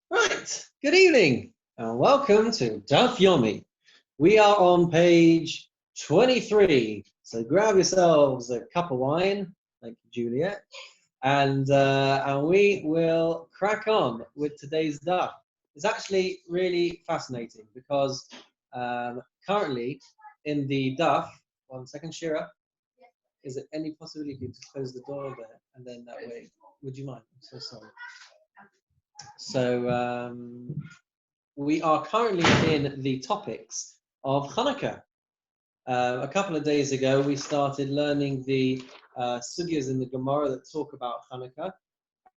Right, good evening and welcome to Daf Yomi. We are on page 23, so grab yourselves a cup of wine, thank you Juliet, and we will crack on with today's Daf. It's actually really fascinating because currently in the Daf, one second Shira, is there any possibility to close the door there and then that way, would you mind? I'm so sorry. So we are currently in the topics of Hanukkah. A couple of days ago, we started learning the sugyas in the Gemara that talk about Hanukkah,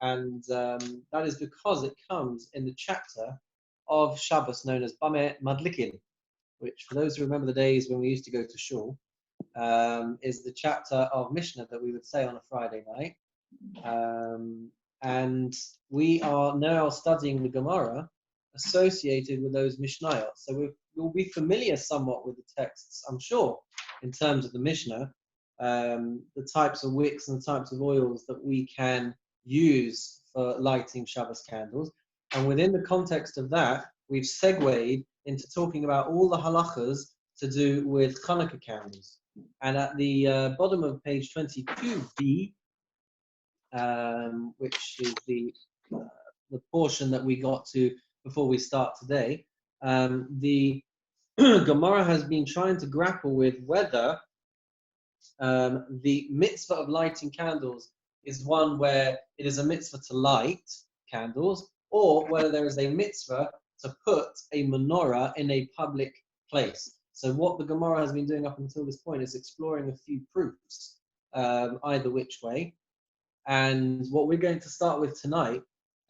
and that is because it comes in the chapter of Shabbos known as Bame Madlikin, which, for those who remember the days when we used to go to shul, is the chapter of Mishnah that we would say on a Friday night. And we are now studying the Gemara associated with those Mishnayot. So we'll be familiar somewhat with the texts, I'm sure, in terms of the Mishnah, the types of wicks and the types of oils that we can use for lighting Shabbos candles. And within the context of that, we've segued into talking about all the halachas to do with Hanukkah candles. And at the bottom of page 22b, which is the portion that we got to before we start today, the Gemara has been trying to grapple with whether the mitzvah of lighting candles is one where it is a mitzvah to light candles, or whether there is a mitzvah to put a menorah in a public place. So what the Gemara has been doing up until this point is exploring a few proofs, either which way. And what we're going to start with tonight,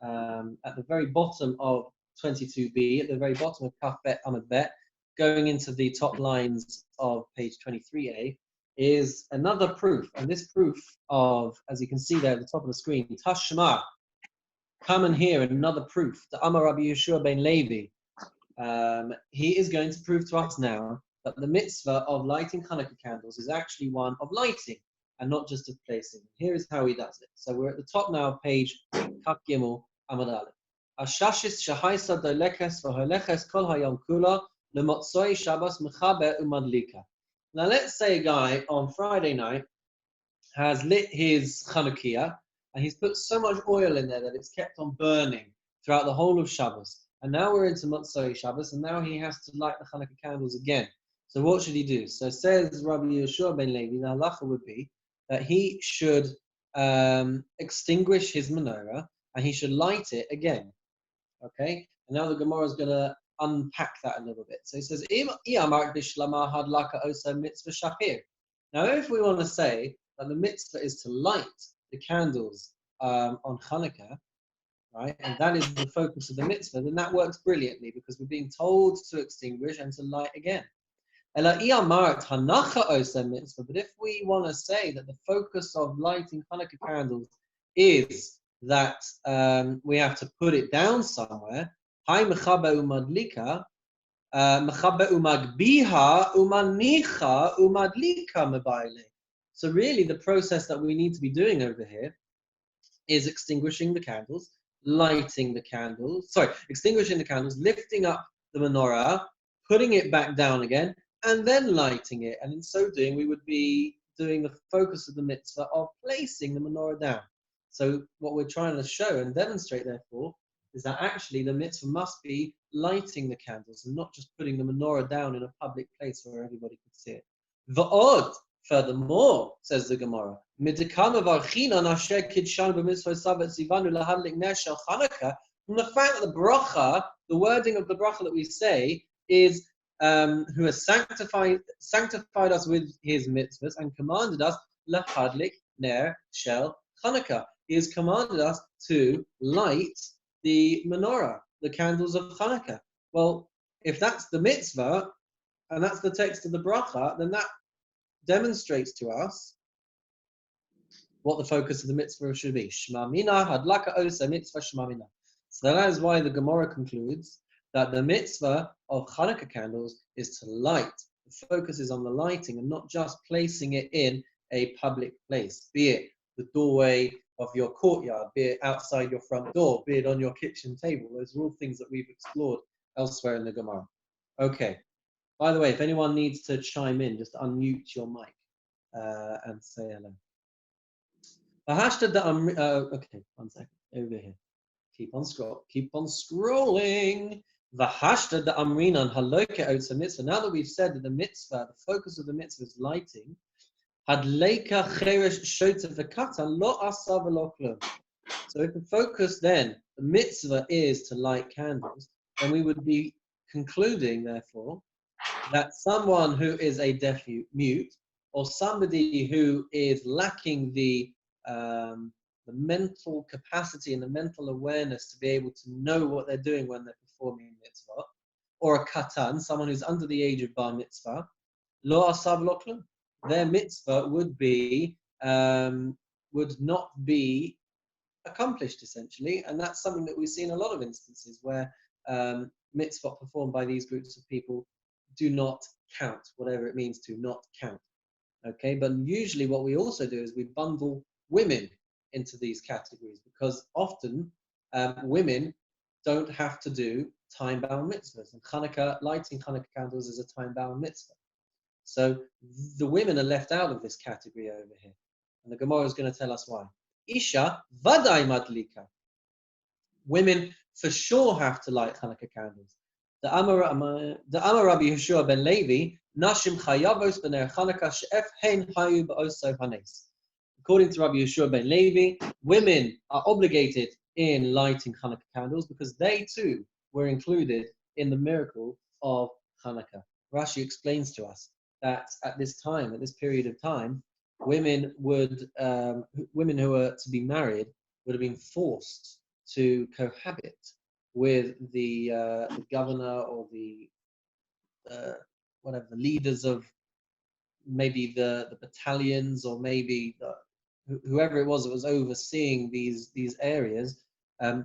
at the very bottom of 22b, at the very bottom of Kaf Bet Amud Bet, going into the top lines of page 23a, is another proof. And this proof of, as you can see there at the top of the screen, Tashma, come and hear another proof. The Amar Rabbi Yeshua ben Levi. He is going to prove to us now that the mitzvah of lighting Hanukkah candles is actually one of lighting and not just of placing. Here is how he does it. So we're at the top now of page Kaf Gimel Amud Aleph. Ashashis shahaisa dolekes v'holekes kol hayom kula lemotzoi Shabbos mechaber umadlika. Now let's say a guy on Friday night has lit his Chanukiah and he's put so much oil in there that it's kept on burning throughout the whole of Shabbos. And now we're into Motzoi Shabbos, and now he has to light the Hanukkah candles again. So what should he do? So says Rabbi Yeshua ben Levi, the halacha would be that he should extinguish his menorah and he should light it again. Okay? And now the Gemara is going to unpack that a little bit. So he says, now if we want to say that the mitzvah is to light the candles on Hanukkah, right, and that is the focus of the mitzvah, then that works brilliantly because we're being told to extinguish and to light again. But if we want to say that the focus of lighting Hanukkah candles is that we have to put it down somewhere, so really the process that we need to be doing over here is extinguishing the candles, lighting the candles, extinguishing the candles, lifting up the menorah, putting it back down again, and then lighting it. And in so doing, we would be doing the focus of the mitzvah of placing the menorah down. So what we're trying to show and demonstrate, therefore, is that actually the mitzvah must be lighting the candles and not just putting the menorah down in a public place where everybody could see it. Va'od, furthermore, says the Gemara, from the fact that the bracha, the wording of the bracha that we say is who has sanctified us with his mitzvahs and commanded us lahadlik ner shel Hanukkah. He has commanded us to light the menorah, the candles of Hanukkah. Well, if that's the mitzvah and that's the text of the bracha, then that demonstrates to us what the focus of the mitzvah should be. Shema mina hadlaka osa mitzvah shema mina. So that is why the Gemara concludes that the mitzvah of Hanukkah candles is to light. The focus is on the lighting and not just placing it in a public place, be it the doorway, of your courtyard, be it outside your front door, be it on your kitchen table. Those are all things that we've explored elsewhere in the Gemara. Okay. By the way, if anyone needs to chime in, just unmute your mic and say hello. Okay, 1 second. Over here. Keep on scrolling. V'hashta da amrinan haloke otsa mitzvah. Now that we've said that the mitzvah, the focus of the mitzvah is lighting, hadleika cheresh shota v'katan lo asa v'lo klum. So if the focus then, the mitzvah is to light candles, then we would be concluding, therefore, that someone who is a deaf mute, or somebody who is lacking the mental capacity and the mental awareness to be able to know what they're doing when they're performing mitzvah, or a katan, someone who's under the age of bar mitzvah, lo asav lo klum, their mitzvah would not be accomplished, essentially, and that's something that we see in a lot of instances where mitzvah performed by these groups of people do not count, whatever it means to not count. Okay, but usually what we also do is we bundle women into these categories, because often women don't have to do time-bound mitzvahs, and lighting Hanukkah candles is a time-bound mitzvah. So the women are left out of this category over here, and the Gemara is going to tell us why. Isha vadai madlika. Women for sure have to light Hanukkah candles. The Amar Rabbi Yehoshua ben Levi, Nashim chayavos b'ner Hanukkah she'ef hein hayu ba'oso hanes. According to Rabbi Yehoshua ben Levi, women are obligated in lighting Hanukkah candles because they too were included in the miracle of Hanukkah. Rashi explains to us that at this time, at this period of time, women who were to be married would have been forced to cohabit with the governor or the leaders of maybe the battalions, or maybe whoever it was that was overseeing these areas.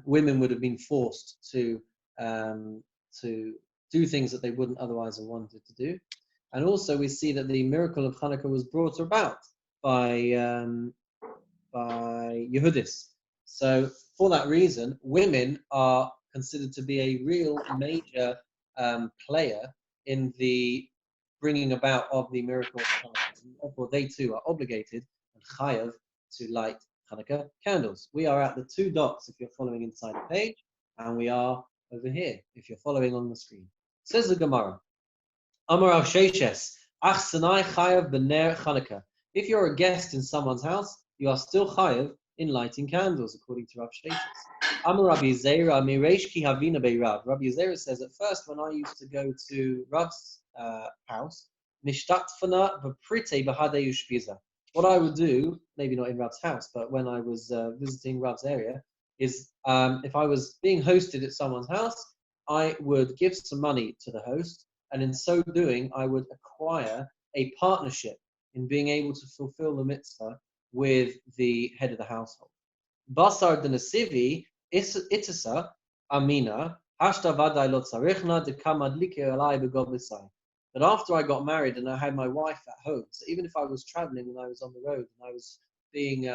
Women would have been forced to do things that they wouldn't otherwise have wanted to do. And also we see that the miracle of Hanukkah was brought about by Yehudis. So for that reason, women are considered to be a real major player in the bringing about of the miracle of Hanukkah. And therefore, they too are obligated and chayav to light Hanukkah candles. We are at the 2 dots if you're following inside the page, and we are over here if you're following on the screen. Says the Gemara, Amar Rav Sheishes, Ach Sanai chayav b'ner Hanukkah. If you're a guest in someone's house, you are still chayav in lighting candles, according to Rav Sheishes. Amar Rabbi Zera mireish ki havina beirav. Rabbi Zera says, at first when I used to go to Rav's house, nishtatfana b'prite b'hadei ushpiza. What I would do, maybe not in Rav's house, but when I was visiting Rav's area, is if I was being hosted at someone's house, I would give some money to the host, and in so doing, I would acquire a partnership in being able to fulfill the mitzvah with the head of the household. Basar de Nasivi, Itasa, Amina, Hashta Vadai Lot Sarichna, de Kamadlike Alai Begobisai. But after I got married and I had my wife at home, so even if I was traveling and I was on the road and I was being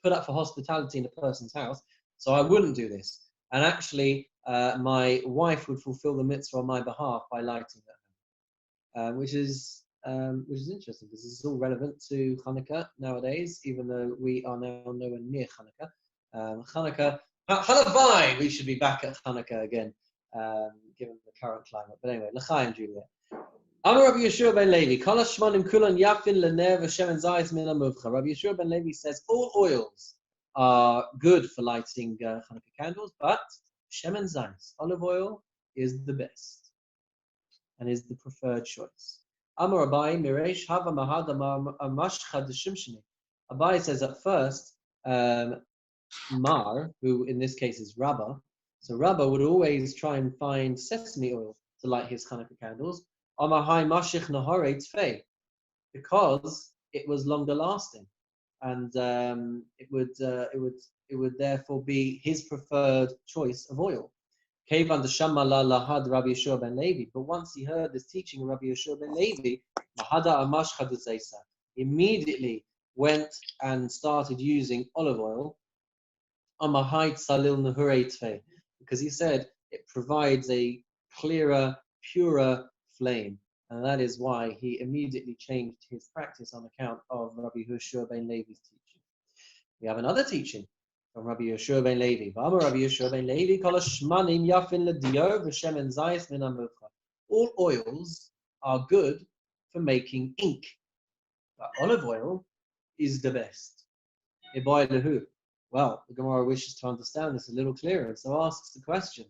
put up for hospitality in a person's house, so I wouldn't do this. And actually, my wife would fulfill the mitzvah on my behalf by lighting that, which is interesting because this is all relevant to Hanukkah nowadays, even though we are now nowhere near Hanukkah. Halavai, we should be back at Hanukkah again, given the current climate. But anyway, L'chaim, Juliet. Amar Rabbi Yehoshua ben Levi, Kol hashmanim kulan yafin lener v'shemen zayis min hamuvcha. Rabbi Yehoshua ben Levi says all oils are good for lighting Hanukkah candles, but shemen zayis, olive oil, is the best and is the preferred choice. Amar Abai mireish hava mahada mashcha d'shimshini. Abai says at first, Mar, who in this case is Rabbah, so Rabbah would always try and find sesame oil to light his Hanukkah candles, Amar hai mashich nahare tfei, because it was longer lasting, and it would therefore be his preferred choice of oil. Kevan d'shama la lahad Rabbi Yehoshua ben Levi, but once he heard this teaching of Rabbi Yehoshua ben Levi, mahada amashcha d'zeisa, immediately went and started using olive oil, Amahait Salil Nahuretve, because he said it provides a clearer, purer flame. And that is why he immediately changed his practice on account of Rabbi Yehoshua ben Levi's teaching. We have another teaching from Rabbi Yehoshua ben Levi. Rabbi Yehoshua ben Levi, Kol hashmanim yafin l'dio v'shemen zayis min hamuvcha. All oils are good for making ink, but olive oil is the best. Well, the Gemara wishes to understand this a little clearer, so asks the question: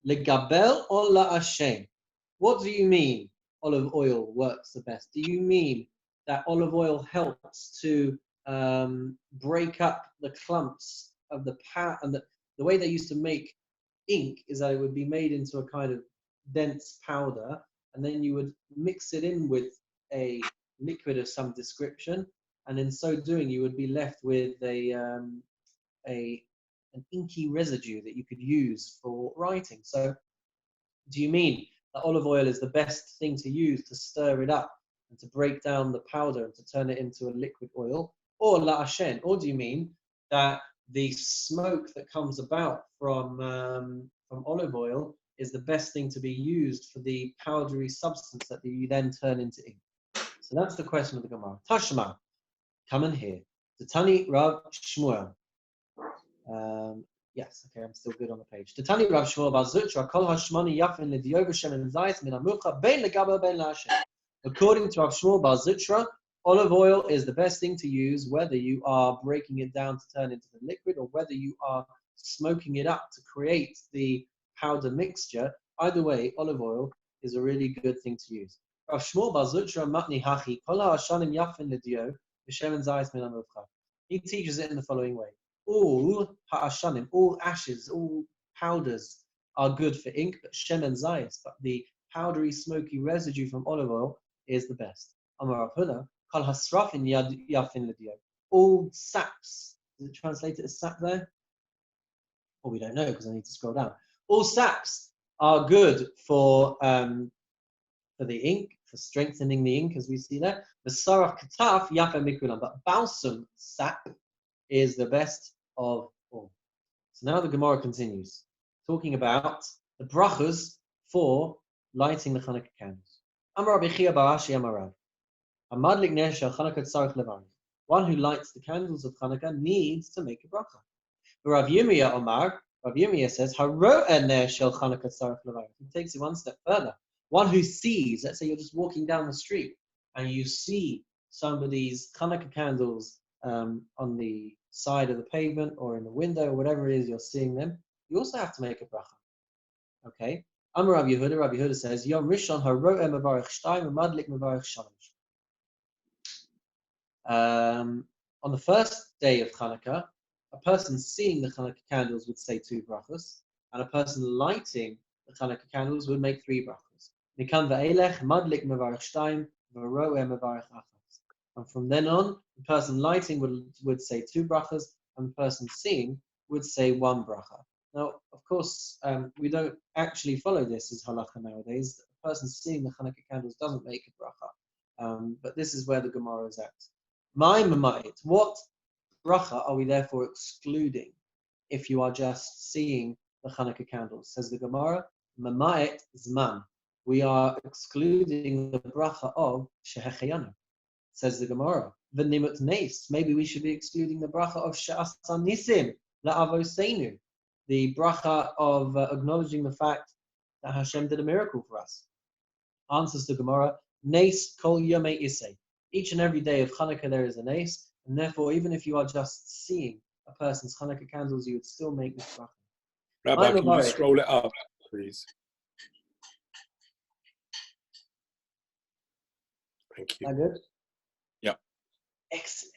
Legabel or la'ashem? What do you mean olive oil works the best? Do you mean that olive oil helps to break up the clumps of the and the way they used to make ink is that it would be made into a kind of dense powder, and then you would mix it in with a liquid of some description, and in so doing you would be left with an inky residue that you could use for writing. So do you mean that olive oil is the best thing to use to stir it up and to break down the powder and to turn it into a liquid oil? Or la'ashen? Or do you mean that the smoke that comes about from olive oil is the best thing to be used for the powdery substance that you then turn into ink? So that's the question of the Gemara. Tashma, come in here. Tani Rav Shmuel. Yes, okay, I'm still good on the page. Tani Rav Shmuel Bar Zutra, Kol Hashmani Yafin L'Diov Shem Zayis Min Amucha Bein Legaba Bein La'ashem. According to Rav Shmuel Bar Zutra, olive oil is the best thing to use, whether you are breaking it down to turn into the liquid or whether you are smoking it up to create the powder mixture. Either way, olive oil is a really good thing to use. Rav Shmuel Bar Zutra Matni Hachi Kol Hashanim Yafin L'Diov Shem Zayis Min Amucha. He teaches it in the following way. All ha'ashanim, all ashes, all powders are good for ink, but shemen zayis, but the powdery, smoky residue from olive oil is the best. Amar Rav Huna, kol hasrafin yafin l'dio. All saps, is it translated as sap there? Well, we don't know because I need to scroll down. All saps are good for the ink, for strengthening the ink, as we see there. The saraf kataf yafin mikulam, but balsam sap is the best of all. So now the Gemara continues, talking about the brachas for lighting the Chanukah candles. Amar Rabbi Chia bar Ashi Amar Rav, Amadlik ner shel Chanukah tzarich levarich. One who lights the candles of Chanukah needs to make a bracha. Rav Yirmiyah Omar, Rav Yirmiyah says, Haro'eh ner shel Chanukah tzarich levarich. He takes it one step further. One who sees, let's say you're just walking down the street and you see somebody's Chanukah candles on the side of the pavement or in the window or whatever it is you're seeing them, you also have to make a bracha. Okay? Amar Rav Yehuda says, Yom Rishon haro'eh mevarich shtayim umadlik mevarich shalosh. On the first day of Chanukah, a person seeing the Chanukah candles would say 2 brachas, and a person lighting the Chanukah candles would make 3 brachas. Mikan ve'elech madlik mevarich shtayim v'ro'eh mevarich achas. And from then on, the person lighting would say 2 brachas, and the person seeing would say 1 bracha. Now, of course, we don't actually follow this as halacha nowadays. The person seeing the Chanukah candles doesn't make a bracha. But this is where the Gemara is at. My mamait, what bracha are we therefore excluding if you are just seeing the Chanukah candles? Says the Gemara, mamait zman. We are excluding the bracha of shehechayanu. Says the Gemara, v'nimut nes. Maybe we should be excluding the bracha of she'asan nisim la'avoseinu, the bracha of acknowledging the fact that Hashem did a miracle for us. Answers the Gemara, nes kol yomei isei. Each and every day of Chanukah there is a nes, and therefore even if you are just seeing a person's Chanukah candles, you would still make this bracha. Rabbi, can you scroll it up, please? Thank you. That good? Yeah. Excellent.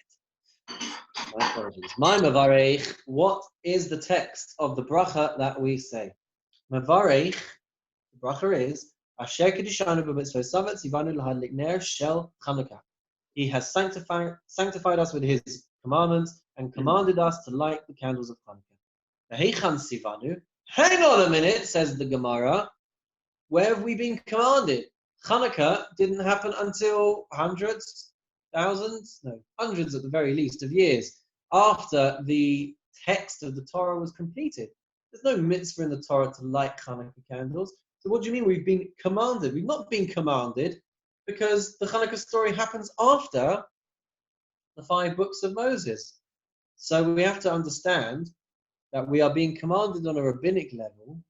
My apologies. My Mavarech, what is the text of the bracha that we say? Mavarech, the bracha is, Asher Kedishanu b'mitzvah savat zivanu l'hadlik ner shel Chanukah. He has sanctified us with his commandments and commanded us to light the candles of Chanukah. V'heichan sivanu. Hang on a minute, says the Gemara. Where have we been commanded? Chanukah didn't happen until hundreds, thousands, no, hundreds at the very least of years after the text of the Torah was completed. There's no mitzvah in the Torah to light Hanukkah candles. So what do you mean we've been commanded? We've not been commanded because the Hanukkah story happens after the 5 books of Moses. So we have to understand that we are being commanded on a rabbinic level,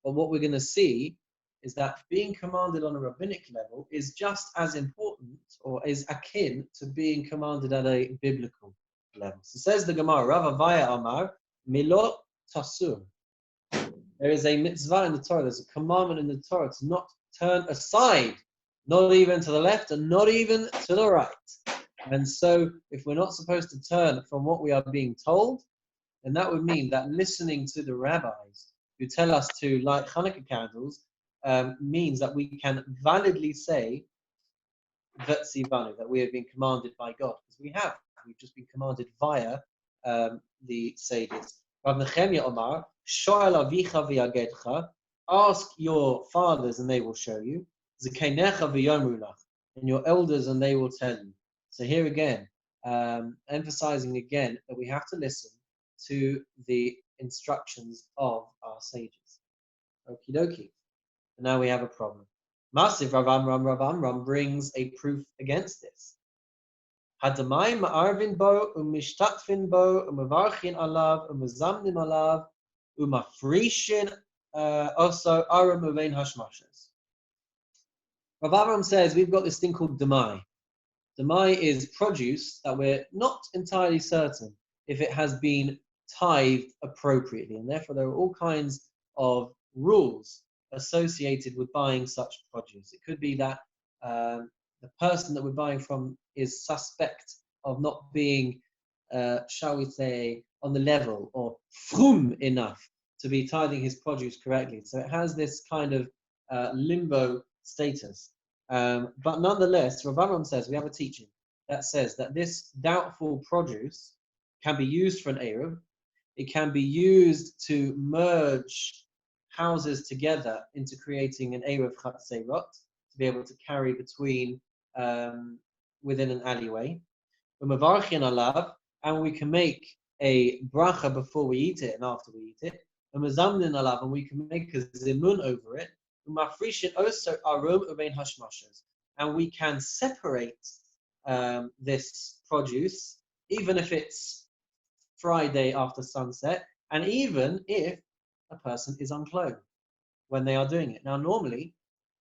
but what we're going to see is that being commanded on a rabbinic level is just as important or is akin to being commanded at a biblical level. So says the Gemara, Rav Avaya Amar, Milot Tasur. There is a mitzvah in the Torah, there's a commandment in the Torah to not turn aside, not even to the left and not even to the right. And so if we're not supposed to turn from what we are being told, then that would mean that listening to the rabbis who tell us to light Hanukkah candles means that we can validly say that we have been commanded by God. Because we've just been commanded via the sages. Rav Nechemia Omar, Shoel avicha v'yagedcha, ask your fathers and they will show you. Zekeinecha v'yomru lach, and your elders and they will tell you. So here again, emphasizing again that we have to listen to the instructions of our sages. Okie dokie. And now we have a problem. Massive Rav Amram brings a proof against this. Hadamai ma'arvin bo, umishtatfin bo, umavarchin alav, umazamnim alav, umafrishin also aram uvein hashmashas. Rav Amram says we've got this thing called damai. Damai is produce that we're not entirely certain if it has been tithed appropriately, and therefore there are all kinds of rules associated with buying such produce. It could be that the person that we're buying from is suspect of not being, shall we say, on the level or frum enough to be tithing his produce correctly. So it has this kind of limbo status. But nonetheless, Rav Amram says we have a teaching that says that this doubtful produce can be used for an Eruv. It can be used to merge houses together into creating an Eruv Chatzeirot, to be able to carry between within an alleyway. Umavarchin alav, and we can make a bracha before we eat it and after we eat it. Umazamnin alav, and we can make a zimun over it. Umafrishin also arum uvein hashmashas, and we can separate this produce, even if it's Friday after sunset, and even if a person is unclothed when they are doing it. Now, normally,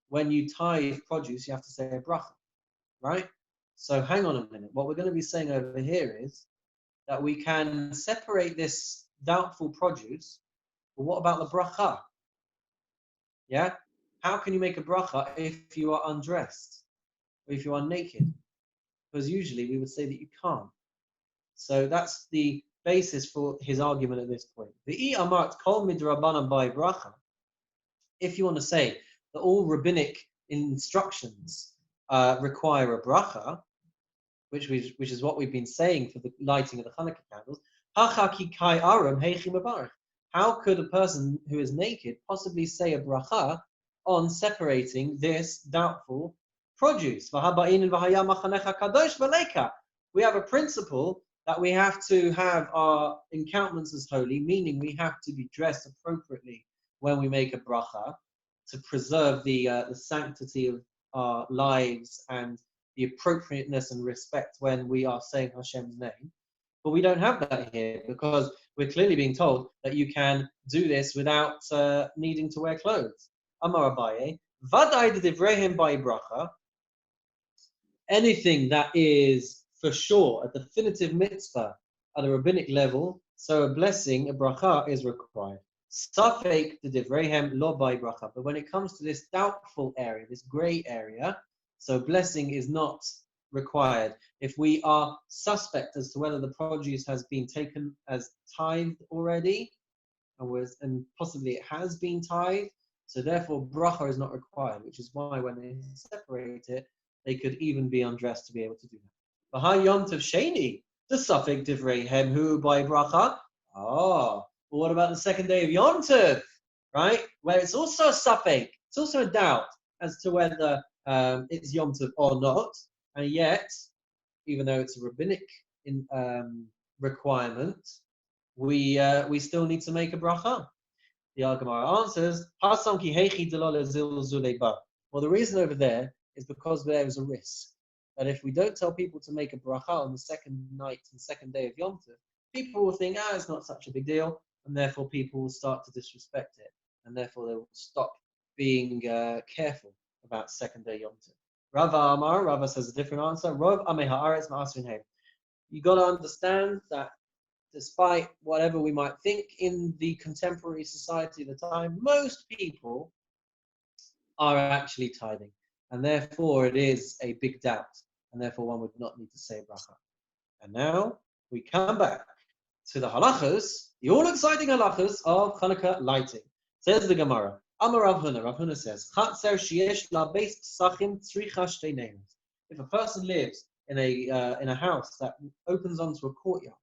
when you tithe produce, you have to say a bracha, right? So hang on a minute. What we're going to be saying over here is that we can separate this doubtful produce, but what about the bracha? Yeah? How can you make a bracha if you are undressed, or if you are naked? Because usually we would say that you can't. So that's the basis for his argument at this point. The amart kol midrabanan by bracha. If you want to say that all rabbinic instructions require a bracha, which is what we've been saying for the lighting of the Hanukkah candles, how could a person who is naked possibly say a bracha on separating this doubtful produce? We have a principle that we have to have our encampments as holy, meaning we have to be dressed appropriately when we make a bracha to preserve the sanctity of our lives and the appropriateness and respect when we are saying Hashem's name. But we don't have that here because we're clearly being told that you can do this without needing to wear clothes. Amar Abaye, Vadai divrehim by bracha, anything that is for sure a definitive mitzvah at a rabbinic level, so a blessing, a bracha, is required. Safek the divrehem lo by bracha. But when it comes to this doubtful area, this grey area, so blessing is not required. If we are suspect as to whether the produce has been taken as tithed already, and possibly it has been tithed, so therefore bracha is not required, which is why when they separate it, they could even be undressed to be able to do that. V'ha yom tov sheni, the safek divreihem hu by bracha. Well, what about the second day of Yom Tov, right? Where it's also a safek, it's also a doubt as to whether it's Yom Tov or not, and yet even though it's a rabbinic requirement, we still need to make a bracha. The Gemara answers, well, the reason over there is because there is a risk that if we don't tell people to make a bracha on the second night and second day of Yom Tov, people will think, it's not such a big deal, and therefore people will start to disrespect it, and therefore they will stop being careful about second day Yom Tov. Rava says a different answer. You got to understand that despite whatever we might think in the contemporary society of the time, most people are actually tithing. And therefore, it is a big doubt. And therefore, one would not need to say bracha. And now, we come back to the halachos, the all-exciting halachos of Hanukkah lighting. Says the Gemara, Amar Rav Huna says, if a person lives in a house that opens onto a courtyard,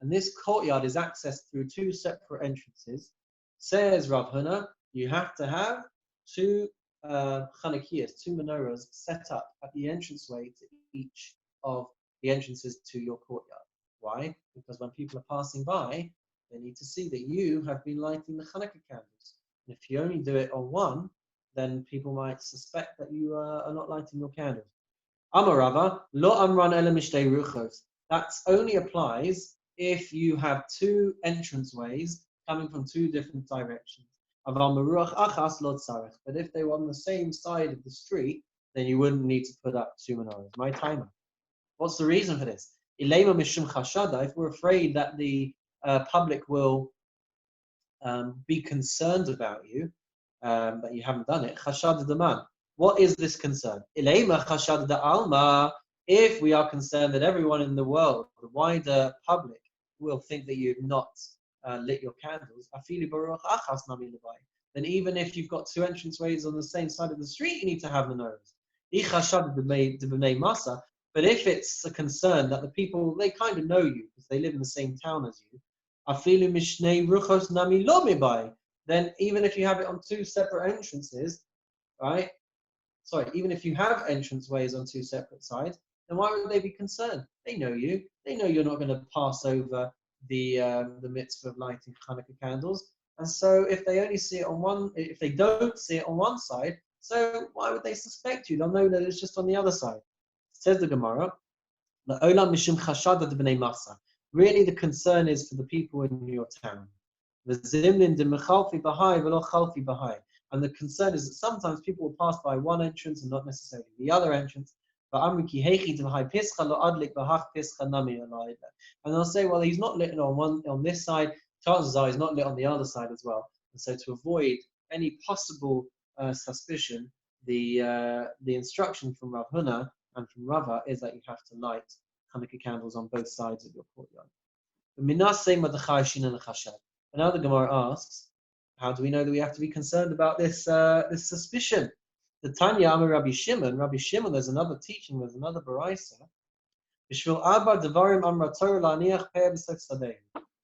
and this courtyard is accessed through two separate entrances, says Rav Huna, you have to have two Chanukias, two menorahs set up at the entranceway to each of the entrances to your courtyard. Why? Because when people are passing by, they need to see that you have been lighting the Hanukkah candles. And if you only do it on one, then people might suspect that you are not lighting your candles. Amarava, lo amran ela mishtei ruchos. That only applies if you have two entranceways coming from two different directions. But if they were on the same side of the street, then you wouldn't need to put up two menorahs. My timer. What's the reason for this? If we're afraid that the public will be concerned about you, that you haven't done it, chashad daman. What is this concern? If we are concerned that everyone in the world, the wider public, will think that you've not lit your candles, then even if you've got two entranceways on the same side of the street, you need to have menorahs. But if it's a concern that the people, they kind of know you because they live in the same town as you, then even if you have it on two separate entrances, right? Sorry, even if you have entranceways on two separate sides, then why would they be concerned? They know you. They know you're not going to pass over the mitzvah of lighting Hanukkah candles. And so if they only see it on one, if they don't see it on one side, so why would they suspect you? They'll know that it's just on the other side. Says the Gemara, really the concern is for the people in your town. And the concern is that sometimes people will pass by one entrance and not necessarily the other entrance. And they'll say, well, he's not lit on this side, chances are he's not lit on the other side as well. And so to avoid any possible suspicion, the instruction from Rav Huna and from Rava is that you have to light Hanukkah candles on both sides of your courtyard. And now the Gemara asks, how do we know that we have to be concerned about this suspicion? The Tanya Amar Rabbi Shimon, there's another teaching, there's another baraisa.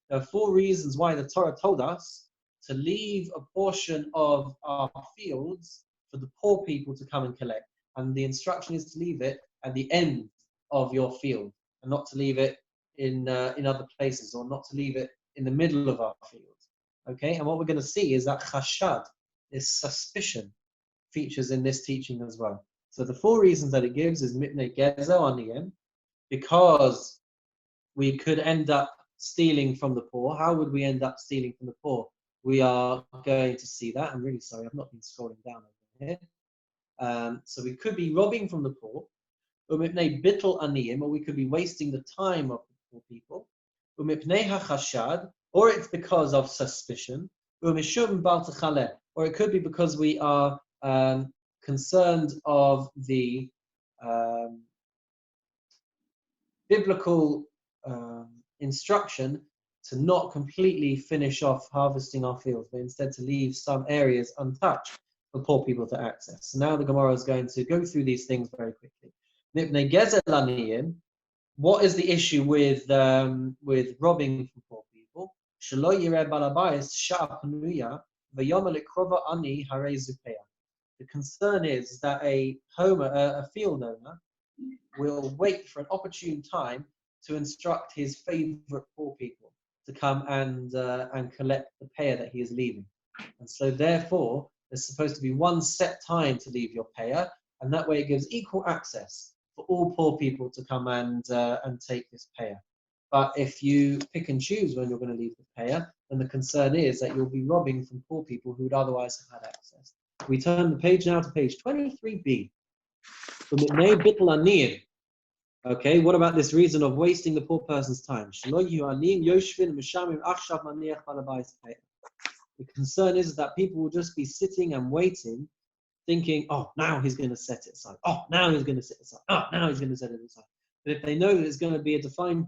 There are four reasons why the Torah told us to leave a portion of our fields for the poor people to come and collect. And the instruction is to leave it at the end of your field and not to leave it in other places, or not to leave it in the middle of our field. Okay, and what we're going to see is that chashad, this suspicion, features in this teaching as well. So the four reasons that it gives is mipnei gezer aniyim, because we could end up stealing from the poor. How would we end up stealing from the poor? We are going to see that. I'm really sorry, I've not been scrolling down over here. So we could be robbing from the poor, or mipnei bittul aniyim, or we could be wasting the time of the poor people, or mipnei hachashad, or it's because of suspicion, or it could be because we are concerned of the biblical instruction to not completely finish off harvesting our fields, but instead to leave some areas untouched for poor people to access. So now the Gemara is going to go through these things very quickly. What is the issue with robbing from poor people? The concern is that a field owner will wait for an opportune time to instruct his favorite poor people to come and collect the payer that he is leaving. And so therefore, there's supposed to be one set time to leave your payer, and that way it gives equal access for all poor people to come and take this payer. But if you pick and choose when you're going to leave the payer, then the concern is that you'll be robbing from poor people who would otherwise have had access. We turn the page now to page 23b. Okay, what about this reason of wasting the poor person's time? The concern is that people will just be sitting and waiting, thinking, oh, now he's going to set it aside. Oh, now he's going to set it aside. Oh, now he's going to set it aside. But if they know that it's going to be a defined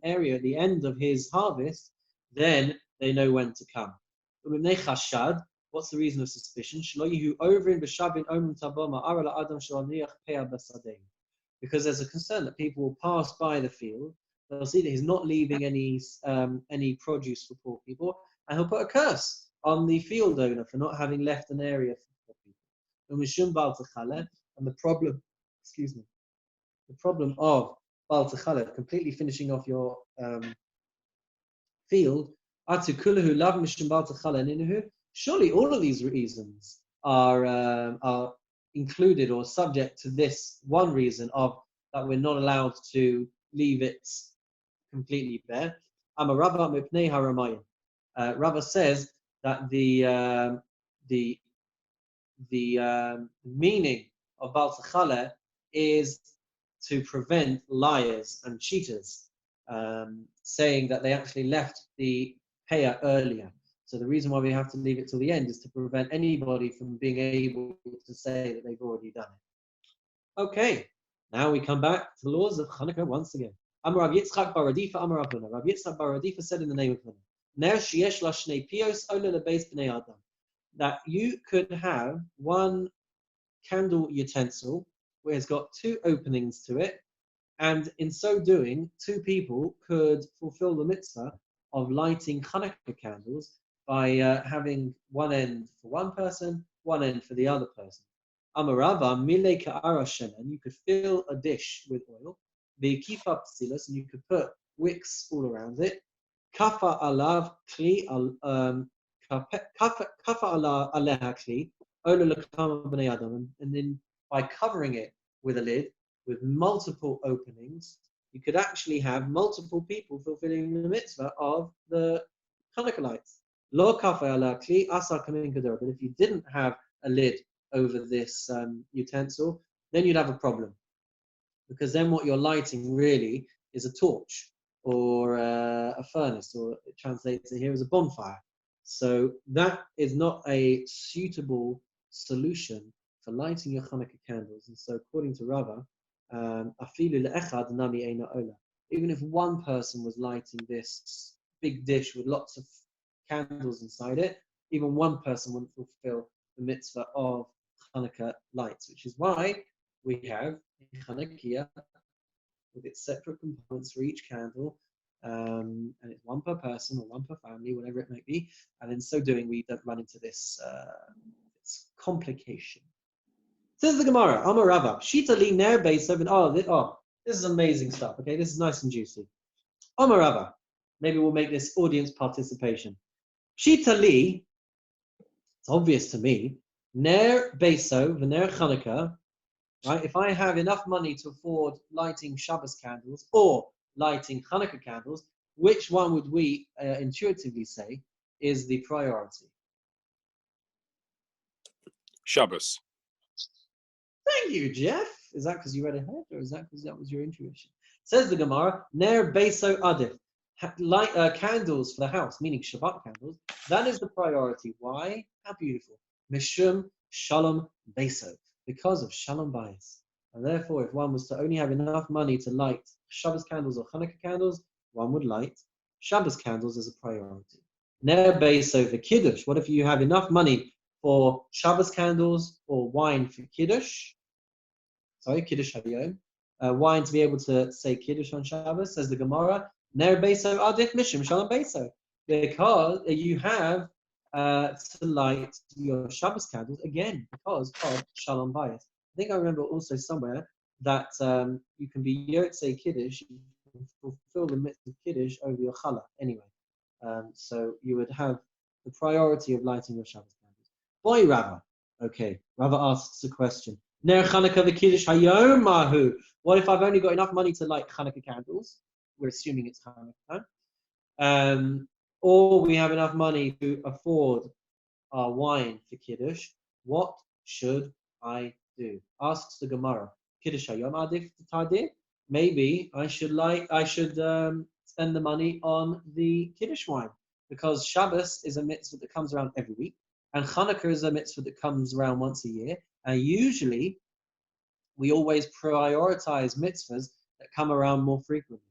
area at the end of his harvest, then they know when to come. What's the reason of suspicion? Because there's a concern that people will pass by the field, they'll see that he's not leaving any produce for poor people, and he'll put a curse on the field owner for not having left an area for poor people. And the problem, the problem of Bal Techale, completely finishing off your field, surely all of these reasons are included or subject to this one reason of that we're not allowed to leave it completely bare. Rava says that the meaning of Bal Techale is to prevent liars and cheaters, saying that they actually left the payer earlier. So the reason why we have to leave it till the end is to prevent anybody from being able to say that they've already done it. Okay, now we come back to the laws of Chanukah once again. Amar Rav Yitzchak bar Radifa, Amar Rav Huna. Rav Yitzchak bar Radifa said in the name of Huna, Ner sheyesh la shnei pios ola lebeis bnei adam, that you could have one candle utensil where it's got two openings to it, and in so doing, two people could fulfill the mitzvah of lighting Hanukkah candles by having one end for one person, one end for the other person. Amarava mile ka'ara shenen, you could fill a dish with oil, the kifa psilas, and you could put wicks all around it. Kafa alav kli kafa ala aleha kli ola lekama bnei adam, and then by covering it with a lid with multiple openings, you could actually have multiple people fulfilling the mitzvah of the Hanukkah lights. Lo kafa ala kli asa kamin gadol. But if you didn't have a lid over this utensil, then you'd have a problem, because then what you're lighting really is a torch or a furnace, or it translates here as a bonfire. So that is not a suitable solution for lighting your Hanukkah candles. And so according to Rava, even if one person was lighting this big dish with lots of candles inside it, even one person wouldn't fulfill the mitzvah of Hanukkah lights, which is why we have Hanukkah with its separate components for each candle, and it's one per person or one per family, whatever it might be, and in so doing we don't run into this complication. Says the Gemara, Amar Rava, Shita li ner beisov, and this is amazing stuff, okay, this is nice and juicy. Amar Rava, maybe we'll make this audience participation. Shita li, it's obvious to me, ner beisov, ner Chanukah, right? If I have enough money to afford lighting Shabbos candles or lighting Hanukkah candles, which one would we intuitively say is the priority? Shabbos. Thank you, Jeff. Is that because you read ahead, or is that because that was your intuition? Says the Gemara, Ner Beso Adif, light candles for the house, meaning Shabbat candles. That is the priority. Why? How beautiful. Mishum Shalom Beso, because of Shalom Bayis. And therefore, if one was to only have enough money to light Shabbos candles or Hanukkah candles, one would light Shabbos candles as a priority. Ner Beso for Kiddush. What if you have enough money for Shabbos candles or wine for Kiddush? Sorry, Kiddush Hayom. Wine to be able to say Kiddush on Shabbos, says the Gemara. Ner Beso Adif Mishum Shalom Beso. Because you have to light your Shabbos candles again because of Shalom Bayis. I think I remember also somewhere that you can be Yotzei Kiddush, you can fulfill the mitzvah of Kiddush over your challah anyway. So you would have the priority of lighting your Shabbos candles. Boy, Rava. Okay, Rava asks a question. Ner Chanukah v'Kiddush hayom mahu. What if I've only got enough money to light Chanukah candles? We're assuming it's Chanukah time. Or we have enough money to afford our wine for Kiddush. What should I do? Asks the Gemara. Kiddush hayom adif tadir. Maybe I should spend the money on the Kiddush wine, because Shabbos is a mitzvah that comes around every week, and Chanukah is a mitzvah that comes around once a year. And usually, we always prioritize mitzvahs that come around more frequently.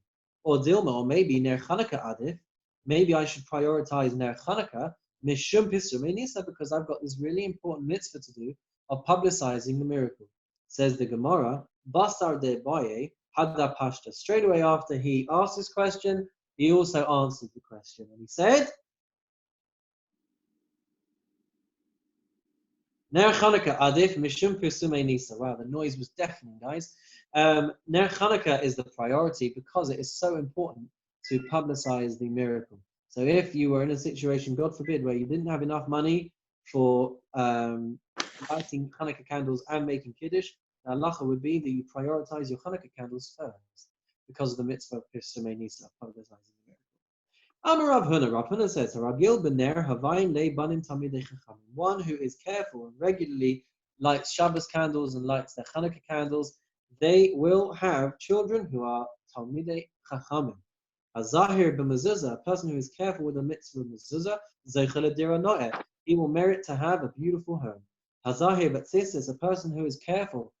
Or Dilma, or maybe Ner Chanukah adif. Maybe I should prioritize Ner Chanukah mishum pisum nisa, because I've got this really important mitzvah to do of publicizing the miracle. Says the Gemara, Basar de Baye Hadda Pashta. Straight away after he asked this question, he also answered the question, and he said, Ner Chanukah adif mishum pirsume nisa. Wow, the noise was deafening, guys. Ner Chanukah is the priority because it is so important to publicize the miracle. So if you were in a situation, God forbid, where you didn't have enough money for lighting Chanukah candles and making Kiddush, the halacha would be that you prioritize your Chanukah candles first because of the mitzvah of Pirsume Nisa, publicizing the miracle. Amar Rav Huna. Rav Huna says, Ragil b'ner havayin leibanim tamidei chachamim. One who is careful and regularly lights Shabbos candles and lights their Chanukah candles, they will have children who are talmidei chachamim. Azahir b'mezuzah, a person who is careful with the mitzvah of mezuzah, zeichel dira noeh, he will merit to have a beautiful home. Hazahir b'tzitzis, a person who is careful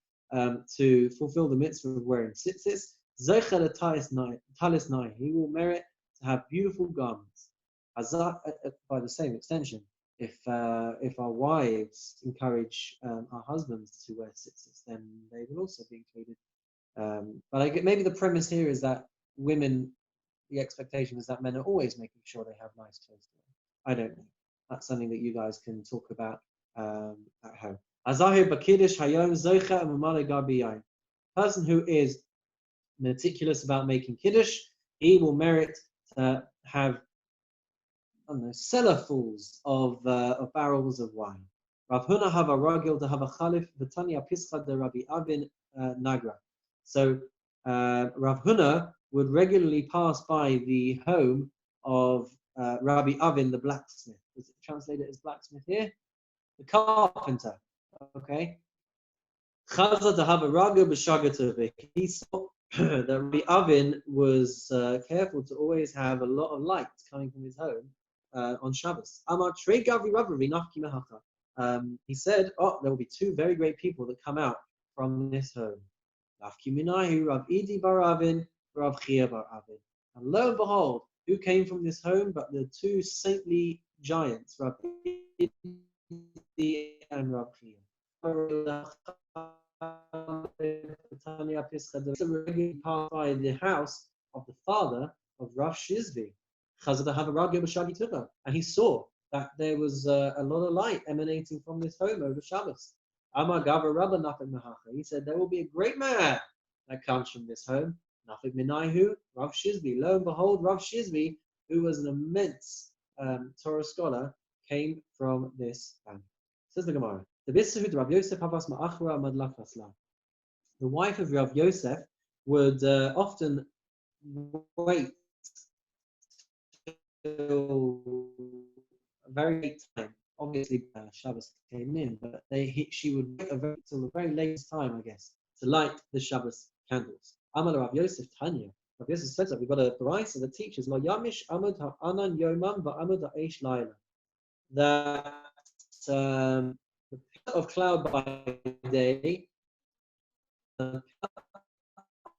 to fulfill the mitzvah of wearing tzitzis, zeichel talis noeh, he will merit to have beautiful garments. By the same extension, if our wives encourage our husbands to wear tzitzis, then they will also be included. But maybe the premise here is that women, the expectation is that men are always making sure they have nice clothes to wear. I don't know. That's something that you guys can talk about at home. Azahir b'kiddush hayom zocha amamale gabiyayin. Person who is meticulous about making kiddush, he will merit to have, I don't know, cellarfuls of barrels of wine. Rav Huna hava ragil to have a chalif v'tanya pischa de Rabbi Avin Nagra. So Rav Huna would regularly pass by the home of Rabbi Avin the blacksmith. Is it translated as blacksmith here? The carpenter. Okay. Chaza to have a raga b'shagatav. He saw that Rabbi Avin was careful to always have a lot of light coming from his home on Shabbos. Amar trei gavi ravi nafki mehacha. He said, there will be two very great people that come out from this home. Nafki minahu Rav Idi bar Avin, Rav Chia bar Avin. And lo and behold, who came from this home but the two saintly giants, Rav Idi and Rav Chia. Regularly passed by the house of the father of Rav Shizvi, and he saw that there was a lot of light emanating from this home over Shabbos. He said there will be a great man that comes from this home. Nafik Minaihu, Rav Shizvi. Lo and behold, Rav Shizvi, who was an immense Torah scholar, came from this family. Says the Gemara. The wife of Rav Yosef would often wait till a very late time. Obviously, Shabbos came in, but she would wait till the very latest time, I guess, to light the Shabbos candles. Amal Rav Yosef Tanya. Rav Yosef says that we've got a brayso that teaches Lo Yamish Amud Ha'anan Yomam Va'amud Ha'esh Laila. That the pillar of cloud by day, the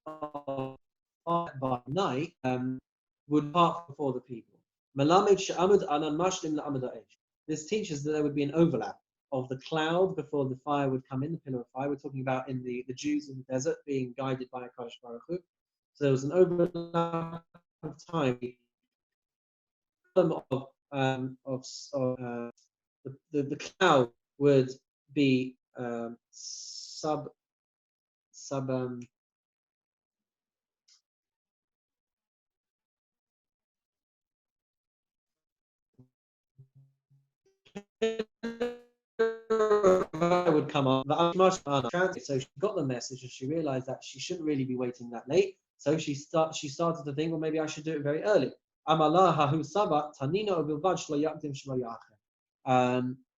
pillar of fire by night, would part before the people. Melamed she'amud anan mashlim la'amud ha'esh. This teaches that there would be an overlap of the cloud before the fire would come in, the pillar of fire. We're talking about in the Jews in the desert being guided by Akash Baruch Hu. So there was an overlap of time the cloud would be would come up. So she got the message and she realized that she shouldn't really be waiting that late. So she started to think, well, maybe I should do it very early.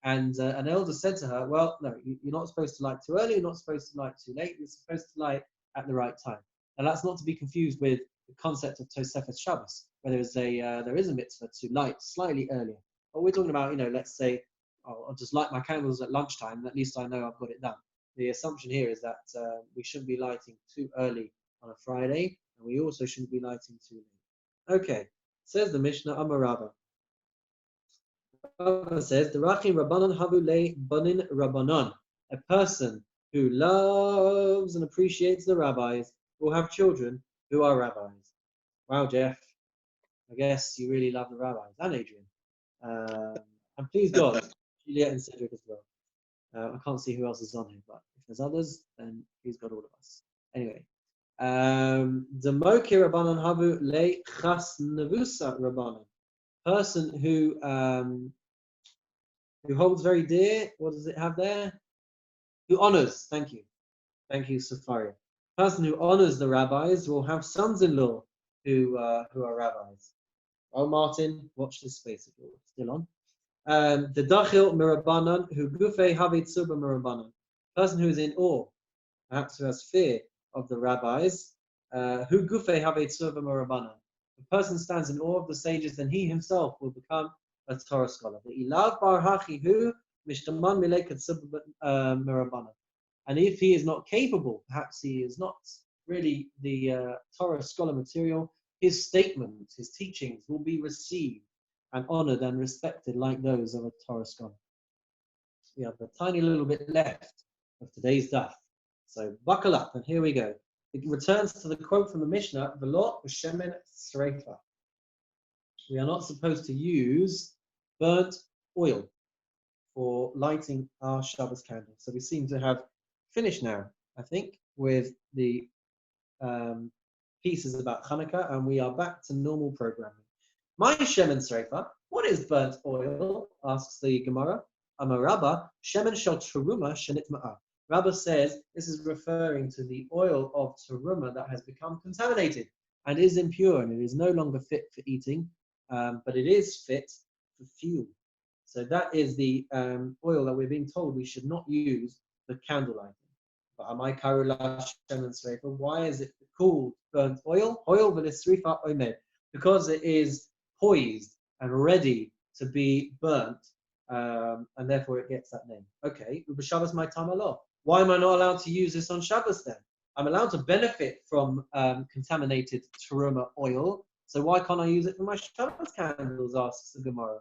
And an elder said to her, well, no, you're not supposed to light too early, you're not supposed to light too late, you're supposed to light at the right time. And that's not to be confused with the concept of Tosefet Shabbos, where there is a mitzvah to light slightly earlier. But we're talking about, let's say, I'll just light my candles at lunchtime, and at least I know I've got it done. The assumption here is that we shouldn't be lighting too early on a Friday, and we also shouldn't be lighting too late. Okay, says the Mishnah, Amarava. Rava says, "Derachim Rabbanon havu le banin Rabbanon." A person who loves and appreciates the rabbis will have children who are rabbis. Wow, Jeff. I guess you really love the rabbis. And Adrian. And please God, Juliet and Cedric as well. I can't see who else is on here, but if there's others, then please God, all of us. Anyway. The Mokir Rabbanon havu le chas nevusa Rabbanon. Person who holds very dear, what does it have there? Who honors, thank you, Safaria. Person who honors the rabbis will have sons-in-law who are rabbis. Oh, Martin, watch this space if you're still on. The Dachil Mirabanan, who Gufe Havit Suba Mirabanan. Person who is in awe, perhaps who has fear of the rabbis, who Gufe Havit Suba Mirabanan. The person stands in awe of the sages, then he himself will become a Torah scholar. The Ilav Bar Hachi who Mishtaman Milekat Suba Mirabanan. And if he is not capable, perhaps he is not really the Torah scholar material, his statements, his teachings will be received and honored and respected like those of a Torah scholar. We have a tiny little bit left of today's daf. So buckle up, and here we go. It returns to the quote from the Mishnah, V'lo b'shemen sreifa. We are not supposed to use burnt oil for lighting our Shabbos candle. So we seem to have finished now, I think, with the pieces about Hanukkah, and we are back to normal programming. My shemen sreifa, what is burnt oil? Asks the Gemara. Amarabba, shemen shel teruma shenitma'a. Rabba says this is referring to the oil of teruma that has become contaminated and is impure, and it is no longer fit for eating, but it is fit for fuel. So that is the oil that we're being told we should not use for candle lighting. But amai karula shemen sreifa. Why is it called burnt oil? Oil v'lisrifa omed, because it is poised and ready to be burnt, and therefore it gets that name. Okay, Shabbos my time Allah. Why am I not allowed to use this on Shabbos then? I'm allowed to benefit from contaminated teruma oil, so why can't I use it for my Shabbos candles? Asks the Gemara.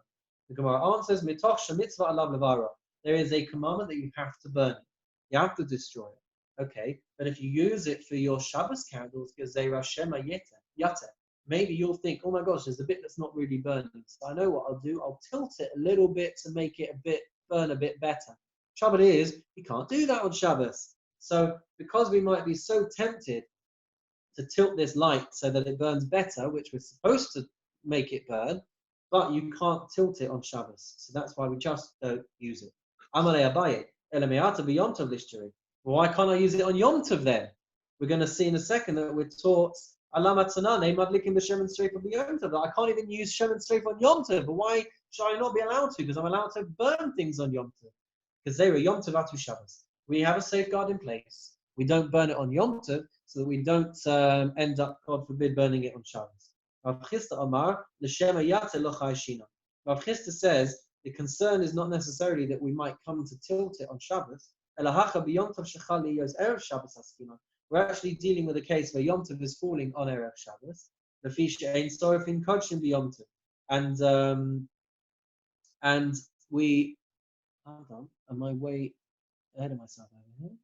The Gemara answers, Mitoch shemitzvah alav levara. There is a commandment that you have to burn it. You have to destroy it. Okay, but if you use it for your Shabbos candles, gezerah shema yate, maybe you'll think, oh my gosh, there's a bit that's not really burning. So I know what I'll do. I'll tilt it a little bit to make it burn a bit better. Trouble is, you can't do that on Shabbos. So because we might be so tempted to tilt this light so that it burns better, which we're supposed to make it burn, but you can't tilt it on Shabbos. So that's why we just don't use it. Amalei Abaye, Elemeata b'Yom Tov lishteri. Well, why can't I use it on Yom Tov then? We're going to see in a second that we're taught Alam Atsanane Madlikim b'Shemen Streif on Yom Tov. I can't even use Shemen Streif on Yom Tov. But why should I not be allowed to? Because I'm allowed to burn things on Yom Tov. Because they were Yom Tov Atu Shabbos. We have a safeguard in place. We don't burn it on Yom Tov so that we don't end up, God forbid, burning it on Shabbos. Rav Chisda Amar l'Shema Yate lo Chai Shina. Rav Chisda says the concern is not necessarily that we might come to tilt it on Shabbos. Elahacha b'Yom Tov shechal liyos erev Shabbos askina. We're actually dealing with a case where Yom Tov is falling on erev Shabbos. The fish ein sorofin kodshim b'Yom Tov. And we. Hold on, am I way ahead of myself over here?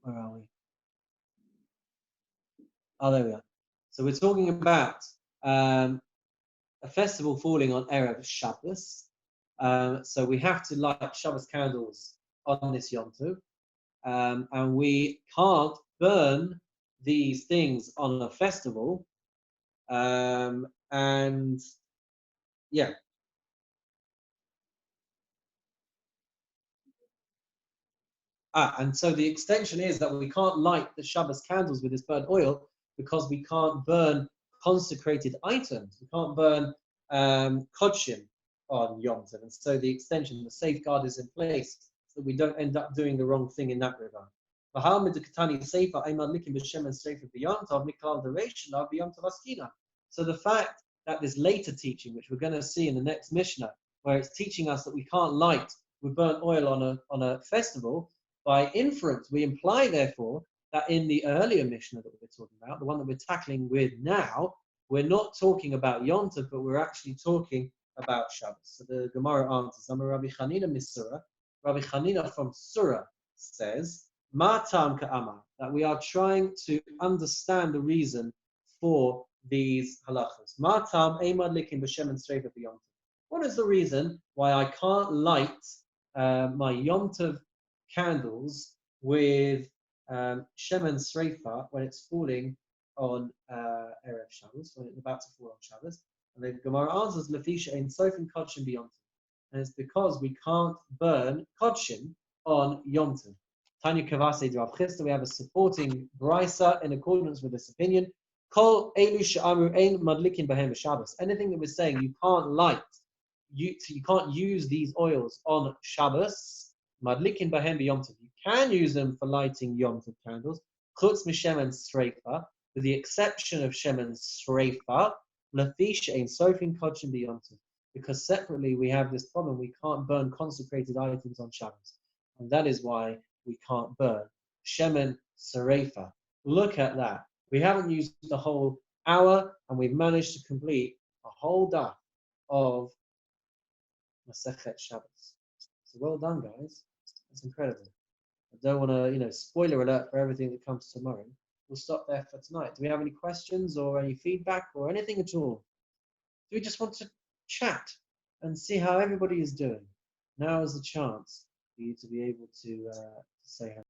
Where are we? Oh, there we are. So we're talking about a festival falling on Erev Shabbos. So we have to light Shabbos candles on this Yom Tov. and we can't burn these things on a festival. And yeah. And so the extension is that we can't light the Shabbos candles with this burnt oil because we can't burn consecrated items. We can't burn kodshim on Yom Tov. And so the extension, the safeguard is in place so that we don't end up doing the wrong thing in that regard. So the fact that this later teaching, which we're going to see in the next Mishnah, where it's teaching us that we can't light with burnt oil on a festival, by inference, we imply, therefore, that in the earlier Mishnah that we're talking about, the one that we're tackling with now, we're not talking about Yom Tov, but we're actually talking about Shabbos. So the Gemara answers, Rabbi Chanina Misura. Rabbi Chanina from Surah says, Ma tam ka'amar, that we are trying to understand the reason for these halachas. Ma tam eimad likim b'shem and streifa b'Yom Tov. What is the reason why I can't light my Yom Tov candles with shemen sreifa when it's falling on Erev Shabbos, when it's about to fall on Shabbos? And the Gemara answers, Lefisha ein sofin kodshim b'Yom Tov. And it's because we can't burn kodshim on Yom Tov. Tanya Kavase de Rav Chisda, we have a supporting brisa in accordance with this opinion. Kol elu she'amu ein madlikin b'hem Shabbos. Anything that we're saying you can't light, you can't use these oils on Shabbos, madlikin b'hem b'Yom Tov. You can use them for lighting Yom Tov candles. Chutz mishemen sreifa, with the exception of shemen sreifa, lafish ein sofin kodshim b'Yom Tov. Because separately we have this problem: we can't burn consecrated items on Shabbos, and that is why we can't burn shemen sreifa. Look at that. We haven't used the whole hour, and we've managed to complete a whole daf of Masechet Shabbos. So well done, guys. That's incredible. I don't want to, spoiler alert for everything that comes tomorrow. We'll stop there for tonight. Do we have any questions or any feedback or anything at all? Do we just want to chat and see how everybody is doing? Now is the chance for you to be able to say hello.